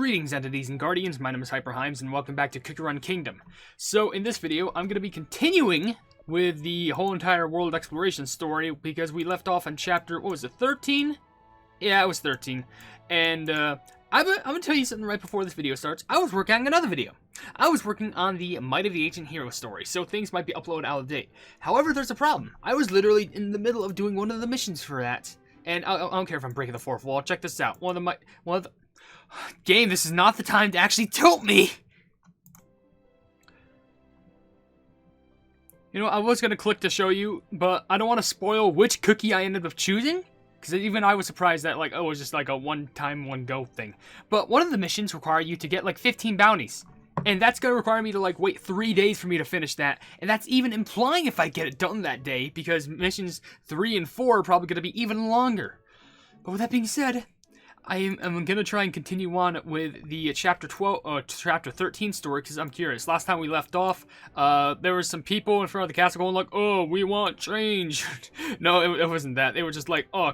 Greetings, entities and guardians, my name is HyperHimes, and welcome back to Cookie Run Kingdom. So, in this video, I'm going to be continuing with the whole entire world exploration story, because we left off on chapter, what was it, 13? Yeah, it was 13. And, I'm going to tell you something right before this video starts. I was working on another video. I was working on the Might of the Ancient Hero story, so things might be uploaded out of date. However, there's a problem. I was literally in the middle of doing one of the missions for that. And I don't care if I'm breaking the fourth wall. Check this out. Game, this is not the time to actually tilt me! You know, I was going to click to show you, but I don't want to spoil which cookie I ended up choosing. Because even I was surprised that, like, oh, it was just like a one-time, one-go thing. But one of the missions require you to get, like, 15 bounties. And that's going to require me to, like, wait 3 days for me to finish that. And that's even implying if I get it done that day, because missions 3 and 4 are probably going to be even longer. But with that being said, I'm going to try and continue on with the chapter 13 story, because I'm curious. Last time we left off, there were some people in front of the castle going like, oh, we want change. No, it wasn't that. They were just like, oh,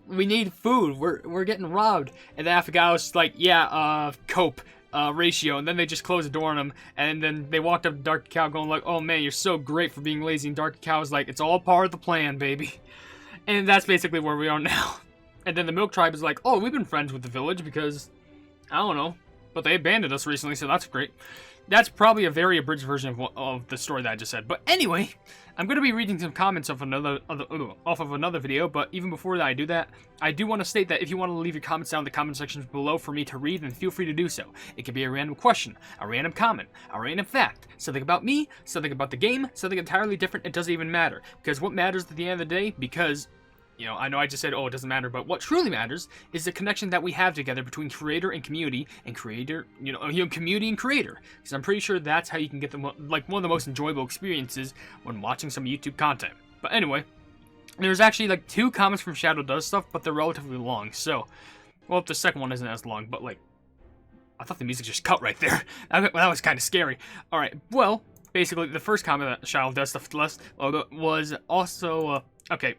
we need food. We're getting robbed. And then Affogato's just like, yeah, cope. Ratio, and then they just closed the door on him, and then they walked up to Dark Cow going like, oh man, you're so great for being lazy, and Dark Cow's like, it's all part of the plan, baby. And that's basically where we are now. And then the Milk Tribe is like, oh, we've been friends with the village because, I don't know, but they abandoned us recently, so that's great. That's probably a very abridged version of the story that I just said. But anyway, I'm going to be reading some comments off of another video, but even before that I do that, I do want to state that if you want to leave your comments down in the comment section below for me to read, then feel free to do so. It could be a random question, a random comment, a random fact, something about me, something about the game, something entirely different. It doesn't even matter. Because what matters at the end of the day, because, you know, I know I just said, oh, it doesn't matter, but what truly matters is the connection that we have together between creator and community, and creator, community and creator. Because I'm pretty sure that's how you can get one of the most enjoyable experiences when watching some YouTube content. But anyway, there's actually like 2 comments from Shadow Does Stuff, but they're relatively long. So, well, the second one isn't as long, but like, I thought the music just cut right there. That was kind of scary. All right, well, basically the first comment that Shadow Does Stuff was also okay.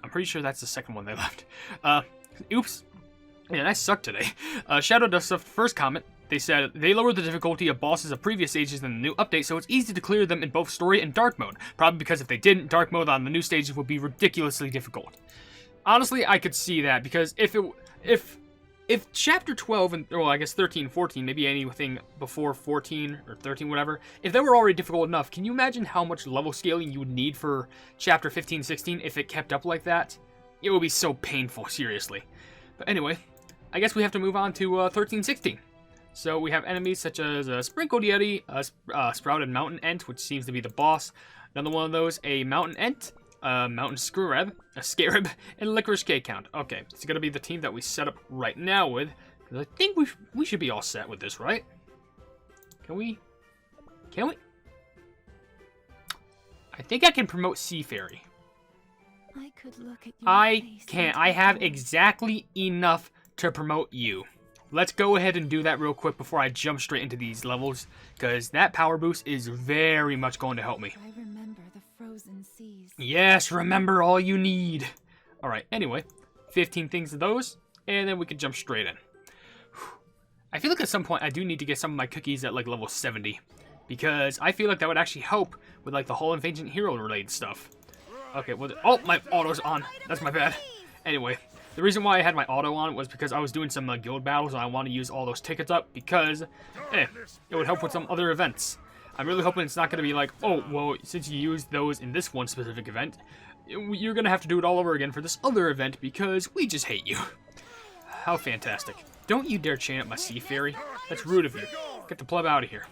I'm pretty sure that's the second one they left. Oops. Yeah, I suck today. Shadow Does Stuff, first comment, they said, they lowered the difficulty of bosses of previous stages in the new update, so it's easy to clear them in both story and dark mode. Probably because if they didn't, dark mode on the new stages would be ridiculously difficult. Honestly, I could see that, because if chapter 12 and, well, I guess 13, 14, maybe anything before 14 or 13, whatever, if they were already difficult enough, can you imagine how much level scaling you would need for chapter 15, 16 if it kept up like that? It would be so painful, seriously. But anyway, I guess we have to move on to 13, 16. So we have enemies such as a Sprinkled Yeti, a Sprouted Mountain Ent, which seems to be the boss, another one of those, a Mountain Ent, Mountain Scarab, a Scarab, and Licorice K Count. Okay, it's gonna be the team that we set up right now with, because I think we should be all set with this, right? Can we? I think I can promote Sea Fairy. I can't. I have exactly enough to promote you. Let's go ahead and do that real quick before I jump straight into these levels, because that power boost is very much going to help me. I remember the frozen seas. Yes, remember all you need. Alright, anyway, 15 things of those, and then we can jump straight in. I feel like at some point I do need to get some of my cookies at like level 70, because I feel like that would actually help with like the Hall of Ancient Hero related stuff. Okay, well, oh, my auto's on. That's my bad. Anyway, the reason why I had my auto on was because I was doing some guild battles and I want to use all those tickets up because, it would help with some other events. I'm really hoping it's not going to be like, oh, well, since you used those in this one specific event, you're going to have to do it all over again for this other event because we just hate you. How fantastic. Don't you dare chain up my Sea Fairy. That's rude of you. Get the pleb out of here.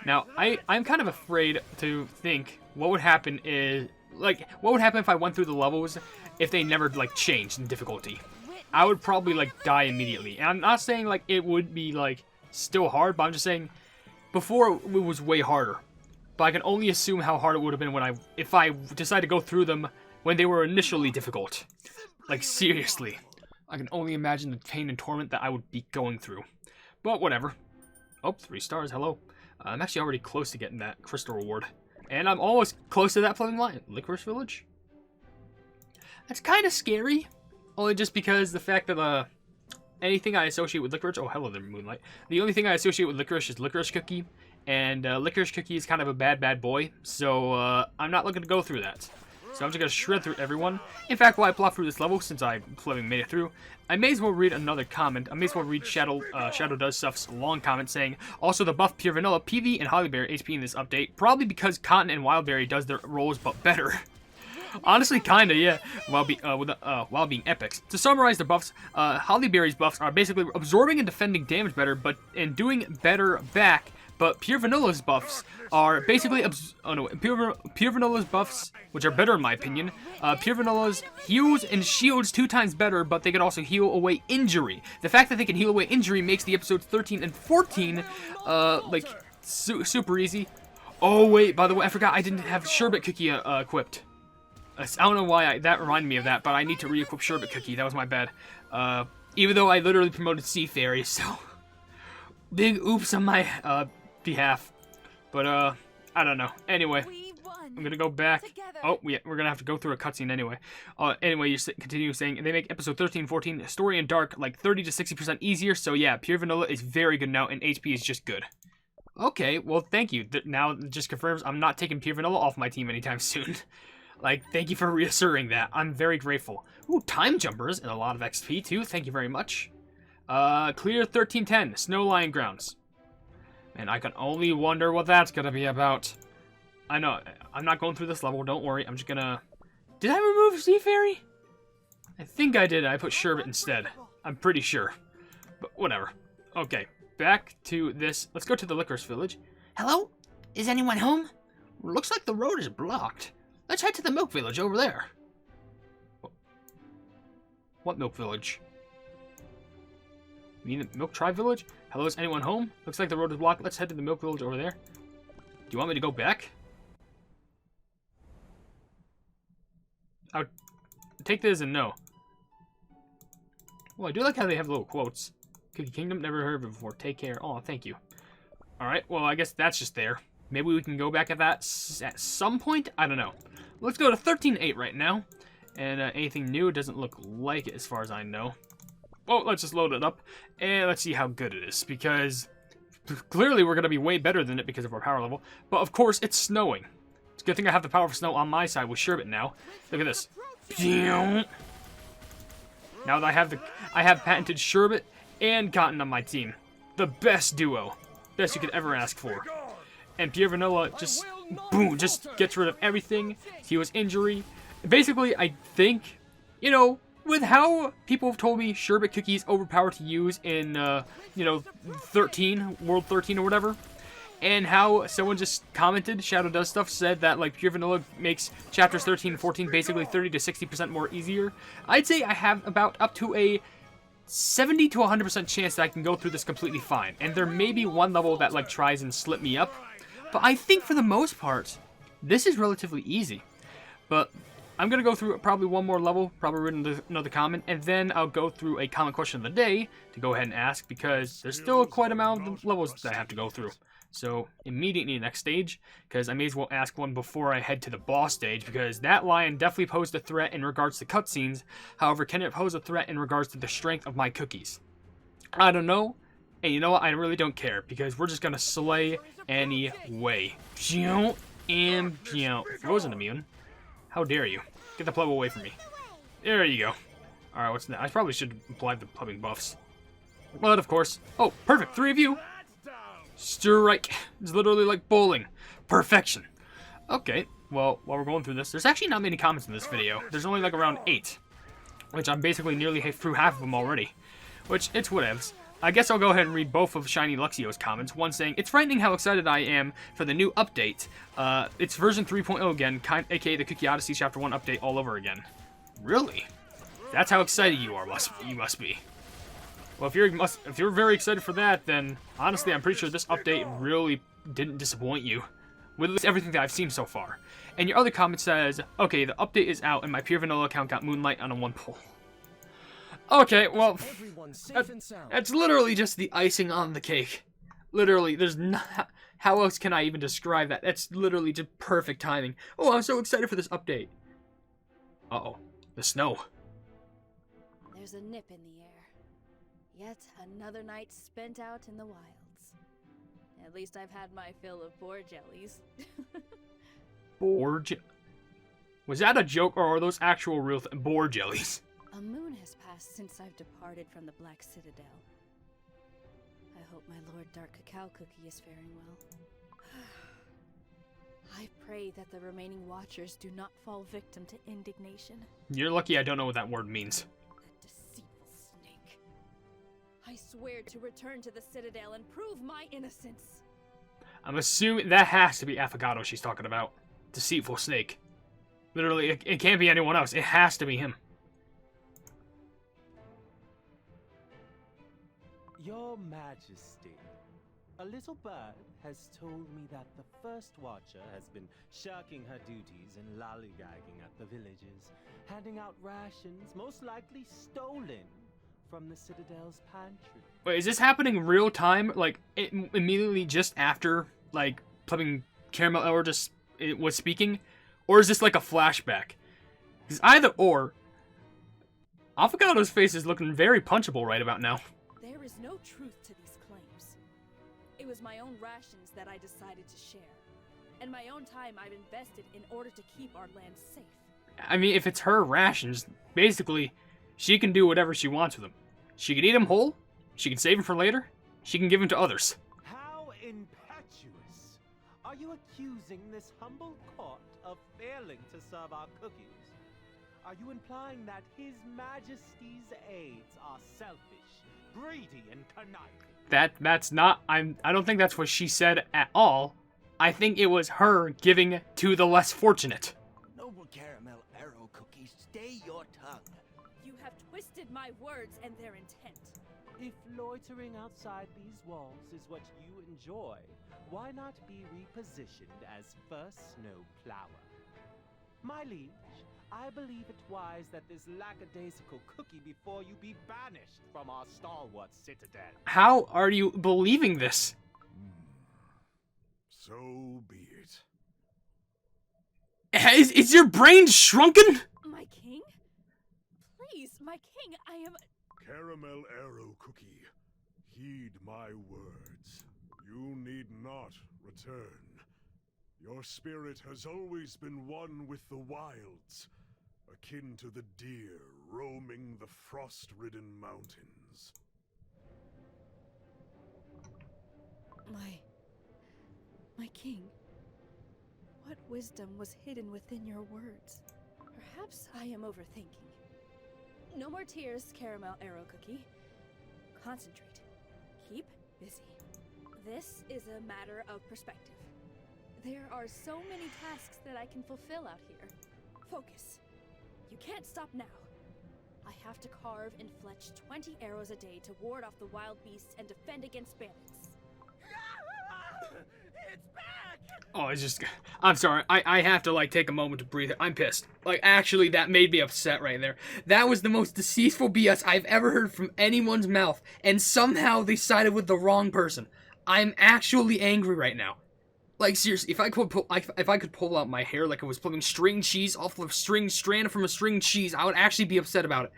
Now, I'm kind of afraid to think what would happen is, like, what would happen if I went through the levels if they never, like, changed in difficulty. I would probably, like, die immediately. And I'm not saying, like, it would be, like, still hard, but I'm just saying before it was way harder. But I can only assume how hard it would have been if I decided to go through them when they were initially difficult. Like, seriously. I can only imagine the pain and torment that I would be going through. But whatever. Oh, 3 stars, hello. I'm actually already close to getting that crystal reward. And I'm almost close to that floating line. Licorice Village? That's kind of scary. Only just because the fact that, anything I associate with licorice... Oh, hello there, Moonlight. The only thing I associate with licorice is licorice cookie. And licorice cookie is kind of a bad boy. So I'm not looking to go through that. So I'm just going to shred through everyone. In fact, while I plot through this level, since I having made it through, I may as well read another comment. I may as well read Shadow Does Stuff's long comment saying, also the buff Pure Vanilla, PV, and Hollyberry HP in this update, probably because Cotton and Wildberry does their roles but better. Honestly, kinda, yeah, while being epics. To summarize the buffs, Hollyberry's buffs are basically absorbing and defending damage better, but and doing better back. But Pure Vanilla's buffs are basically Pure Vanilla's buffs, which are better in my opinion. Pure Vanilla's heals and shields 2 times better, but they can also heal away injury. The fact that they can heal away injury makes the episodes 13 and 14 like super easy. Oh wait, by the way, I forgot I didn't have Sherbet Cookie equipped. I don't know why that reminded me of that, but I need to re-equip Sherbet Cookie. That was my bad. Even though I literally promoted Sea Fairy, so big oops on my behalf. But I don't know. Anyway, I'm gonna go back. Oh, we're gonna have to go through a cutscene anyway. Anyway, you continue saying they make episode 13, 14 story and dark like 30 to 60% easier. So yeah, Pure Vanilla is very good now, and HP is just good. Okay, well thank you. Now it just confirms I'm not taking Pure Vanilla off my team anytime soon. Like, thank you for reassuring that. I'm very grateful. Ooh, time jumpers and a lot of XP too. Thank you very much. Clear 1310, Snow Lion Grounds. Man, I can only wonder what that's gonna be about. I know, I'm not going through this level, don't worry. I'm just gonna... Did I remove Sea Fairy? I think I did. I put Sherbet instead. I'm pretty sure. But whatever. Okay, back to this. Let's go to the Licorice Village. Hello? Is anyone home? Looks like the road is blocked. Let's head to the Milk Village over there. What Milk Village? You mean the Milk Tribe Village? Hello, is anyone home? Looks like the road is blocked. Let's head to the Milk Village over there. Do you want me to go back? I'll take this as a no. Well, I do like how they have little quotes. Cookie Kingdom, never heard of it before. Take care. Oh, thank you. Alright, well, I guess that's just there. Maybe we can go back at that at some point? I don't know. Let's go to 13.8 right now. And anything new? It doesn't look like it as far as I know. Well, let's just load it up. And let's see how good it is. Because clearly we're going to be way better than it because of our power level. But of course, it's snowing. It's a good thing I have the power for snow on my side with Sherbet now. Look at this. Now that I have patented Sherbet and Cotton on my team. The best duo. Best you could ever ask for. And Pure Vanilla just, boom, just gets rid of everything. Heals injury. Basically, I think, you know, with how people have told me Sherbet Cookie is overpowered to use in, you know, 13, World 13 or whatever. And how someone just commented, Shadow Does Stuff, said that, like, Pure Vanilla makes chapters 13 and 14 basically 30 to 60% more easier. I'd say I have about up to a 70 to 100% chance that I can go through this completely fine. And there may be one level that, like, tries and slip me up. But I think for the most part, this is relatively easy. But I'm going to go through probably one more level, probably read another comment, and then I'll go through a comment question of the day to go ahead and ask, because there's still quite a amount of levels that I have to go through. So immediately next stage, because I may as well ask one before I head to the boss stage, because that lion definitely posed a threat in regards to cutscenes. However, can it pose a threat in regards to the strength of my cookies? I don't know. And you know what? I really don't care, because we're just going to slay anyway. And Frozen immune. How dare you? Get the pleb away from me. There you go. Alright, what's next? I probably should apply the plumbing buffs. But of course. Oh, perfect. 3 of you. Strike. It's literally like bowling. Perfection. Okay, well, while we're going through this, there's actually not many comments in this video. There's only like around 8. Which I'm basically nearly through half of them already. Which, it's whatevs. I guess I'll go ahead and read both of Shiny Luxio's comments. One saying, it's frightening how excited I am for the new update. It's version 3.0 again, aka the Cookie Odyssey Chapter 1 update all over again. Really? That's how excited you are, you must be. Well, if you're very excited for that, then honestly, I'm pretty sure this update really didn't disappoint you. With everything that I've seen so far. And your other comment says, okay, the update is out and my Pure Vanilla account got Moonlight on a 1 pull. Okay, well, that's literally just the icing on the cake. Literally, there's not... How else can I even describe that? That's literally just perfect timing. Oh, I'm so excited for this update. Uh-oh. The snow. There's a nip in the air. Yet another night spent out in the wilds. At least I've had my fill of boar jellies. Was that a joke, or are those actual real boar jellies? A moon has passed since I've departed from the Black Citadel. I hope my Lord Dark Cacao Cookie is faring well. I pray that the remaining Watchers do not fall victim to indignation. You're lucky I don't know what that word means. That deceitful snake. I swear to return to the Citadel and prove my innocence. I'm assuming that has to be Affogato she's talking about. Deceitful snake. Literally, it can't be anyone else. It has to be him. Your Majesty, a little bird has told me that the First Watcher has been shirking her duties and lollygagging at the villages, handing out rations, most likely stolen from the Citadel's pantry. Wait, is this happening real time? Like, immediately just after, like, plumbing Caramel Hour just was speaking? Or is this like a flashback? Because either or, Affogato's face is looking very punchable right about now. There is no truth to these claims. It was my own rations that I decided to share, and my own time I've invested in order to keep our land safe. I mean, if it's her rations, basically, she can do whatever she wants with them. She can eat them whole, she can save them for later, she can give them to others. How impetuous! Are you accusing this humble court of failing to serve our cookies? Are you implying that His Majesty's aides are selfish, greedy, and conniving? That's not... I don't think that's what she said at all. I think it was her giving to the less fortunate. Noble Caramel Arrow Cookie, stay your tongue. You have twisted my words and their intent. If loitering outside these walls is what you enjoy, why not be repositioned as First Snow Flower? My liege, I believe it wise that this lackadaisical cookie before you be banished from our stalwart citadel. How are you believing this? So be it. Is your brain shrunken? My king? Please, my king, I am... Caramel Arrow Cookie, heed my words. You need not return. Your spirit has always been one with the wilds, akin to the deer roaming the frost-ridden mountains. My king, what wisdom was hidden within your words? Perhaps I am overthinking. No more tears, Caramel Arrow Cookie. Concentrate. Keep busy. This is a matter of perspective. There are so many tasks that I can fulfill out here. Focus. You can't stop now. I have to carve and fletch 20 arrows a day to ward off the wild beasts and defend against bandits. It's back! Oh, it's just... I'm sorry. I have to, like, take a moment to breathe. I'm pissed. Like, actually, that made me upset right there. That was the most deceitful BS I've ever heard from anyone's mouth, and somehow they sided with the wrong person. I'm actually angry right now. Like, seriously, if I could pull out my hair like I was pulling string cheese off of a string strand from a string cheese, I would actually be upset about it.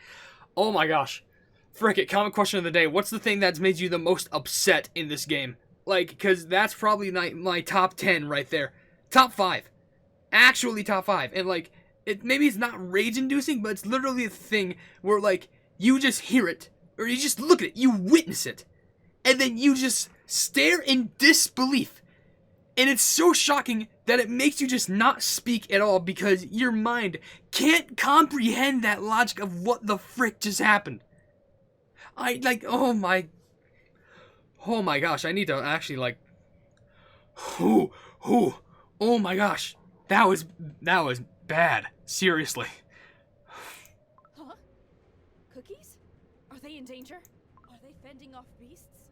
Oh my gosh. Frick it, comment question of the day. What's the thing that's made you the most upset in this game? Like, because that's probably my top 10 right there. Top 5. Actually top 5. And, like, maybe it's not rage-inducing, but it's literally a thing where, like, you just hear it, or you just look at it, you witness it, and then you just stare in disbelief. And it's so shocking that it makes you just not speak at all because your mind can't comprehend that logic of what the frick just happened. Oh my gosh, I need to actually, like, oh my gosh, that was bad, seriously. Huh? Cookies? Are they in danger? Are they fending off beasts?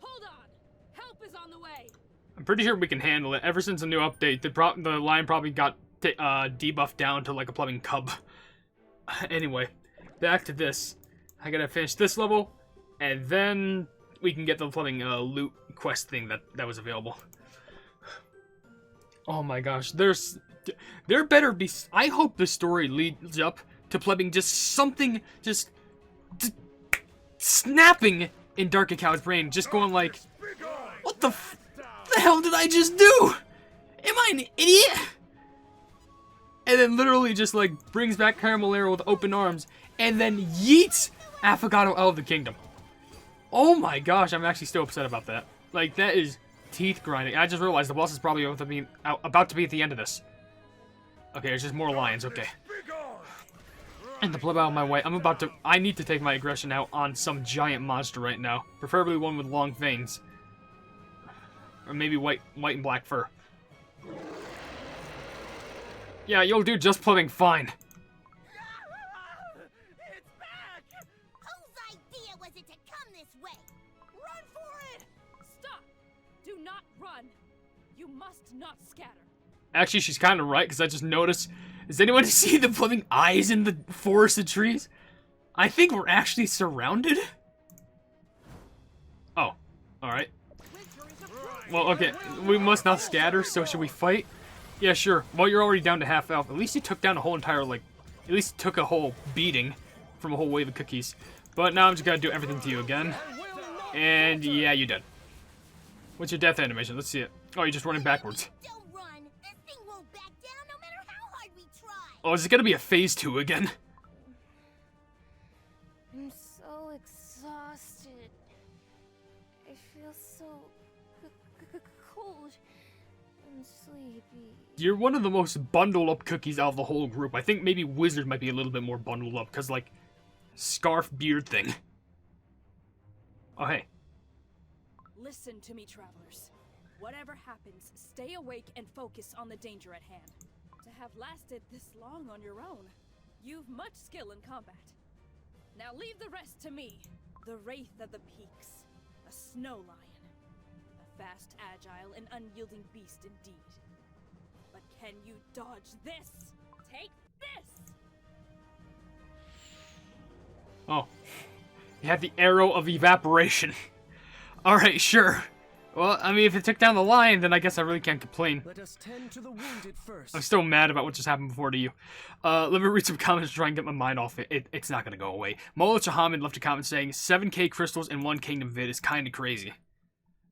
Hold on! Help is on the way! I'm pretty sure we can handle it. Ever since the new update, the line probably got debuffed down to like a plumbing cub. Anyway, back to this. I gotta finish this level, and then we can get the plumbing loot quest thing that was available. Oh my gosh, there better be... I hope the story leads up to plumbing just something, just snapping in Dark Cow's brain, just going like, what the hell did I just do? Am I an idiot? And then literally just like brings back Caramel Arrow with open arms and then yeets Affogato out of the kingdom. Oh my gosh, I'm actually still upset about that. Like, that is teeth grinding. I just realized the boss is probably about to be at the end of this. Okay, there's just more lions, okay. And to flip out of my way, I need to take my aggression out on some giant monster right now. Preferably one with long fangs. Or maybe white and black fur. Yeah, you'll do just plumbing fine. It's back! Whose idea was it to come this way? Run for it! Stop! Do not run. You must not scatter. Actually, she's kind of right, because I just noticed... Does anyone see the floating eyes in the forested trees? I think we're actually surrounded. Oh, alright. Well, okay, we must not scatter, so should we fight? Yeah, sure. Well, you're already down to half health. At least you took down a whole entire, like... At least took a whole beating from a whole wave of cookies. But now I'm just gonna do everything to you again. And yeah, you did. What's your death animation? Let's see it. Oh, you're just running backwards. Don't run! This thing won't back down no matter how hard we try! Oh, is it gonna be a phase 2 again? I'm so exhausted. I feel so cold and sleepy. You're one of the most bundled up cookies out of the whole group. I think maybe Wizard might be a little bit more bundled up, because, like, scarf beard thing. Oh, hey. Listen to me, travelers. Whatever happens, stay awake and focus on the danger at hand. To have lasted this long on your own, you've much skill in combat. Now leave the rest to me, the Wraith of the Peaks, a snow lion. A fast, agile, and unyielding beast indeed. But can you dodge this? Take this! Oh. You have the Arrow of Evaporation. Alright, sure. Well, I mean, if it took down the lion, then I guess I really can't complain. Let us tend to the wounded first. I'm still mad about what just happened before to you. Let me read some comments to try and get my mind off it. It's not gonna go away. Molo Chahaman left a comment saying, 7k crystals in one kingdom vid is kinda crazy.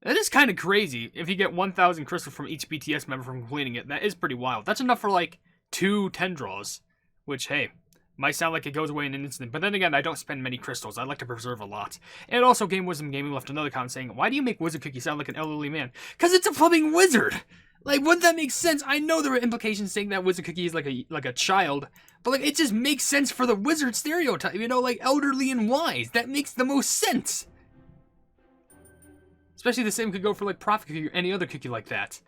That is kinda crazy. If you get 1,000 crystals from each BTS member from completing it, that is pretty wild. That's enough for, like, 2 10 draws. Which, hey, might sound like it goes away in an instant, but then again, I don't spend many crystals. I like to preserve a lot. And also, Game Wisdom Gaming left another comment saying, why do you make Wizard Cookie sound like an elderly man? Because it's a fucking wizard! Like, wouldn't that make sense? I know there are implications saying that Wizard Cookie is like a child, but like, it just makes sense for the wizard stereotype, you know, like elderly and wise. That makes the most sense! Especially the same could go for like Prophet Cookie or any other cookie like that.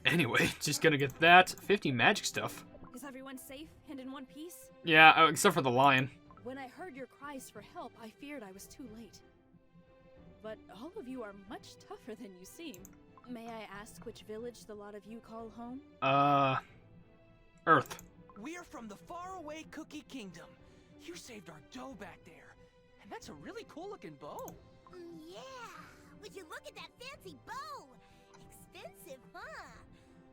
Anyway, just gonna get that. 50 magic stuff. Is everyone safe and in one piece? Yeah, except for the lion. When I heard your cries for help, I feared I was too late. But all of you are much tougher than you seem. May I ask which village the lot of you call home? Earth. We're from the faraway Cookie Kingdom. You saved our dough back there. And that's a really cool looking bow. Yeah, would you look at that fancy bow? Expensive, huh?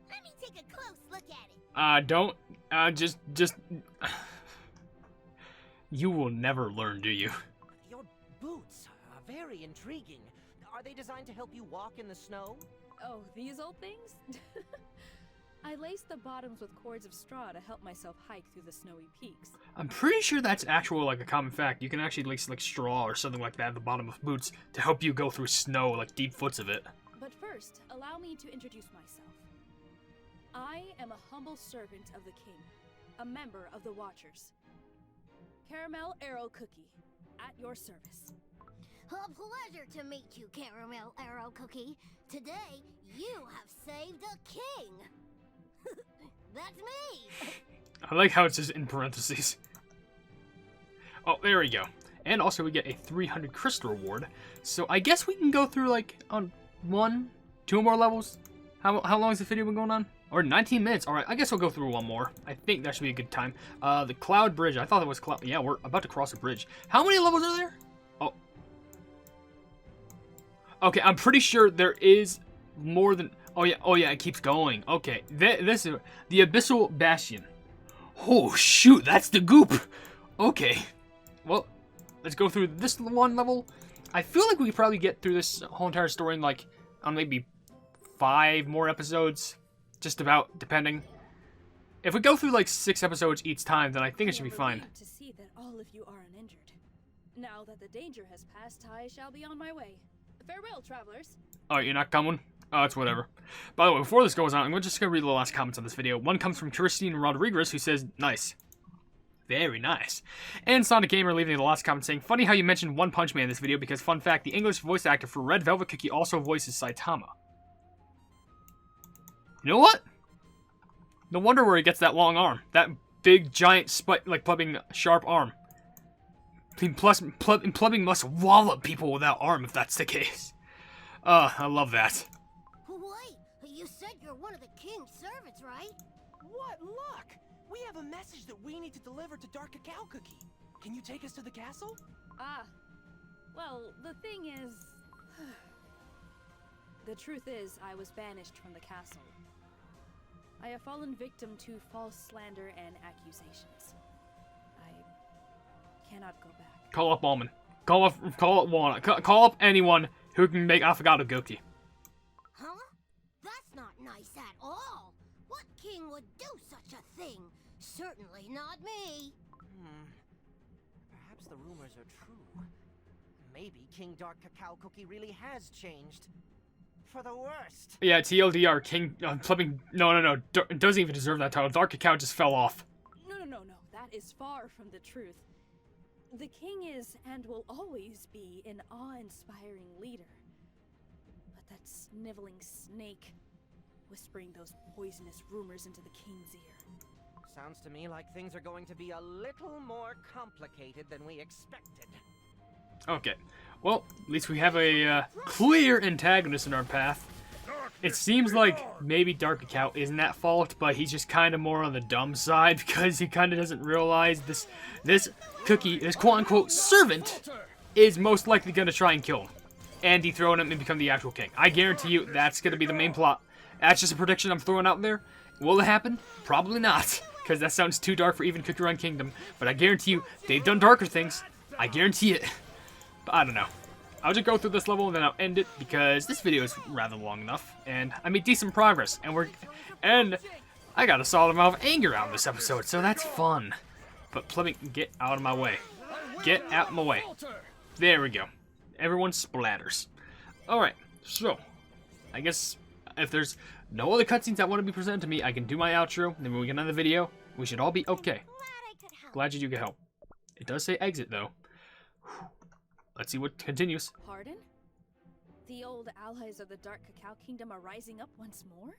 Let me take a close look at it. Just... You will never learn, do you? Your boots are very intriguing. Are they designed to help you walk in the snow? Oh, these old things? I laced the bottoms with cords of straw to help myself hike through the snowy peaks. I'm pretty sure that's actual, like, a common fact. You can actually lace, like, straw or something like that at the bottom of boots to help you go through snow, like, deep foots of it. But first, allow me to introduce myself. I am a humble servant of the king, a member of the Watchers. Caramel Arrow Cookie, at your service. A pleasure to meet you, Caramel Arrow Cookie. Today, you have saved a king. That's me. I like how it's just in parentheses. Oh, there we go. And also we get a 300 crystal reward. So I guess we can go through, like, on 1, 2 more levels. How long has the video been going on? Or 19 minutes. Alright, I guess we'll go through one more. I think that should be a good time. The Cloud Bridge. I thought it was Cloud. Yeah, we're about to cross a bridge. How many levels are there? Oh. Okay, I'm pretty sure there is more than... Oh yeah, it keeps going. Okay, this is the Abyssal Bastion. Oh, shoot, that's the goop. Okay. Well, let's go through this one level. I feel like we could probably get through this whole entire story in like, maybe 5 more episodes. Just about, depending. If we go through like 6 episodes each time, then I think it should be fine. To see that all of you are uninjured. Now that the danger has passed, I shall be on my way. Farewell, travelers. Oh, you're not coming? Oh, it's whatever. By the way, before this goes on, I'm just going to read the last comments on this video. One comes from Christine Rodriguez, who says, nice. Very nice. And Sonic Gamer leaving the last comment saying, funny how you mentioned One Punch Man in this video, because fun fact, the English voice actor for Red Velvet Cookie also voices Saitama. You know what? No wonder where he gets that long arm. That big, giant, plubbing, sharp arm. Plus, plubbing must wallop people without arm if that's the case. I love that. Wait, you said you're one of the king's servants, right? What luck! We have a message that we need to deliver to Dark Cacao Cookie. Can you take us to the castle? Ah. Well, the thing is... the truth is, I was banished from the castle. I have fallen victim to false slander and accusations. I cannot go back. Call up Almond. Call up Walnut. Call up anyone who can make Affogato Goki. Huh? That's not nice at all. What king would do such a thing? Certainly not me. Perhaps the rumors are true. Maybe King Dark Cacao Cookie really has changed. For the worst. Yeah, TLDR, King, flipping, no, doesn't even deserve that title. Dark Cacao just fell off. No, that is far from the truth. The king is, and will always be, an awe-inspiring leader. But that sniveling snake, whispering those poisonous rumors into the king's ear. Sounds to me like things are going to be a little more complicated than we expected. Okay. Well, at least we have a clear antagonist in our path. It seems like maybe Dark Cacao isn't at fault, but he's just kind of more on the dumb side because he kind of doesn't realize this cookie, this quote-unquote servant, is most likely going to try and kill him and dethrone him and become the actual king. I guarantee you that's going to be the main plot. That's just a prediction I'm throwing out there. Will it happen? Probably not, because that sounds too dark for even Cookie Run Kingdom. But I guarantee you, they've done darker things. I guarantee it. But I don't know. I'll just go through this level and then I'll end it because this video is rather long enough and I made decent progress and I got a solid amount of anger out of this episode, so that's fun. But Plumbing, get out of my way. Get out of my way. There we go. Everyone splatters. Alright, so I guess if there's no other cutscenes that want to be presented to me, I can do my outro, and then when we get on the video, we should all be okay. Glad you could help. It does say exit though. Let's see what continues. Pardon? The old allies of the Dark Cacao Kingdom are rising up once more?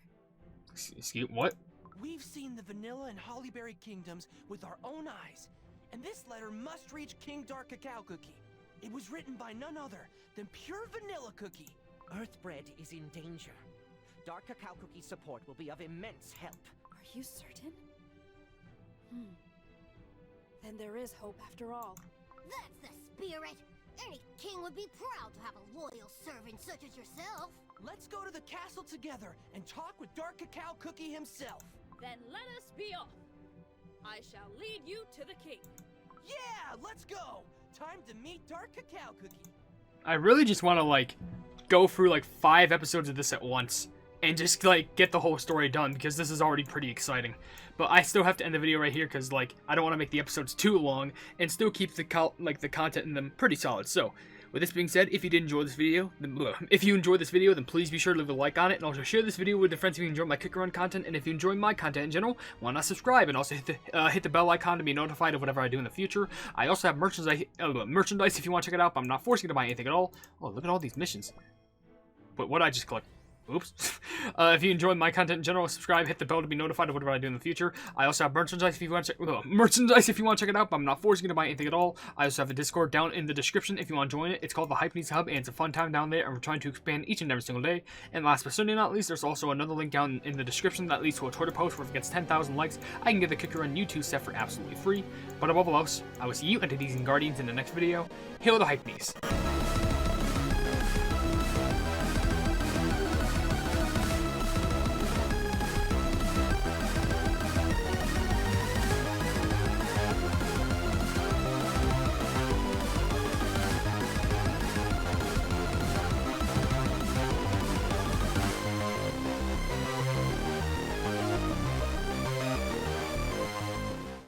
Excuse what? We've seen the Vanilla and Hollyberry Kingdoms with our own eyes, and this letter must reach King Dark Cacao Cookie. It was written by none other than pure Vanilla Cookie. Earthbread is in danger. Dark Cacao Cookie's support will be of immense help. Are you certain? Then there is hope after all. That's the spirit. Any king would be proud to have a loyal servant such as yourself. Let's go to the castle together and talk with Dark Cacao Cookie himself. Then let us be off. I shall lead you to the king. Yeah, let's go. Time to meet Dark Cacao Cookie. I really just want to like go through like 5 episodes of this at once and just like get the whole story done because this is already pretty exciting. But I still have to end the video right here because like I don't want to make the episodes too long and still keep the content in them pretty solid. So with this being said, if you did enjoy this video, then please be sure to leave a like on it and also share this video with your friends if you enjoy my Cookie Run content. And if you enjoy my content in general, why not subscribe and also hit the bell icon to be notified of whatever I do in the future. I also have merchandise if you want to check it out, but I'm not forcing you to buy anything at all. Oh, look at all these missions. But what I just clicked. Oops. If you enjoy my content in general, subscribe, hit the bell to be notified of whatever I do in the future. I also have merchandise if you want to check it out, but I'm not forcing you to buy anything at all. I also have a Discord down in the description if you want to join it. It's called the Hypenese Hub, and it's a fun time down there, and we're trying to expand each and every single day. And last but certainly not least, there's also another link down in the description that leads to a Twitter post where if it gets 10,000 likes, I can get the Cookie Run U2 set for absolutely free. But above all else, I will see you and These Guardians in the next video. Hail the Hypenese.